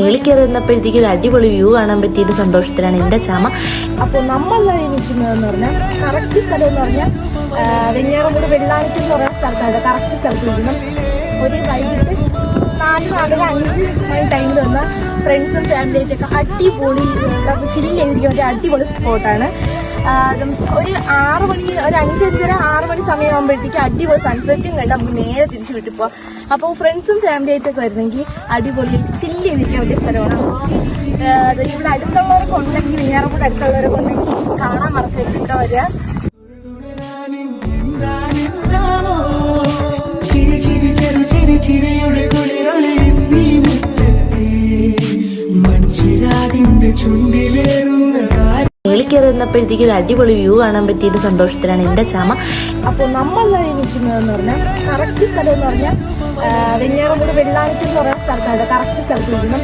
മേളിൽ കയറി വന്നപ്പോഴത്തേക്ക് ഒരു അടിപൊളി വ്യൂ കാണാൻ പറ്റിയത് സന്തോഷത്തിലാണ് എൻ്റെ ചാമ. അപ്പോൾ നമ്മൾ നിൽക്കുന്നതെന്ന് പറഞ്ഞാൽ കറക്റ്റ് സ്ഥലം എന്ന് പറഞ്ഞാൽ വെഞ്ഞാറമൂട് വെള്ളാനിക്ക് എന്ന് പറയുന്ന സ്ഥലത്താണ് കറക്റ്റ് സ്ഥലത്ത് ഇരിക്കണം. ഒരു വൈകിട്ട് 4-5 മണി ടൈമിൽ വന്ന ഫ്രണ്ട്സും ഫാമിലിയായിട്ടൊക്കെ അടിപൊളി ചില്ലിയിരിക്കുന്ന ഒരു അടിപൊളി സ്പോട്ടാണ്. ഒരു 6 മണി, ഒരു 5-6 മണി സമയമാകുമ്പോഴത്തേക്ക് അടിപൊളി സൺസെറ്റും കണ്ട് നമുക്ക് നേരെ തിരിച്ചു വിട്ടുപോകാം. അപ്പോൾ ഫ്രണ്ട്സും ഫാമിലിയായിട്ടൊക്കെ വരുന്നെങ്കിൽ അടിപൊളി ചില്ല് ഇരിക്കാൻ പറ്റിയ സ്ഥലമാണ്. അപ്പോൾ ഇവിടെ അടുത്തുള്ളവരൊക്കെ ഉണ്ടെങ്കിൽ വെഞ്ഞാറമൂട് അടുത്തുള്ളവരൊക്കെ ഉണ്ടെങ്കിൽ കാണാൻ മറക്കരുത്, ഇവിടെ വരിക. മേളിൽ കയറി വന്നപ്പോഴത്തേക്ക് ഒരു അടിപൊളി വ്യൂ കാണാൻ പറ്റിയത് സന്തോഷത്തിലാണ് എൻ്റെ ചാമ. അപ്പോൾ നമ്മൾ നിൽക്കുന്നതെന്ന് പറഞ്ഞാൽ കറക്റ്റ് സ്ഥലം എന്ന് പറഞ്ഞാൽ വെഞ്ഞാറമൂട് വെള്ളാനിക്ക് എന്ന് പറയുന്ന സ്ഥലത്താണ് കറക്റ്റ് സ്ഥലത്ത് ഇരിക്കണം.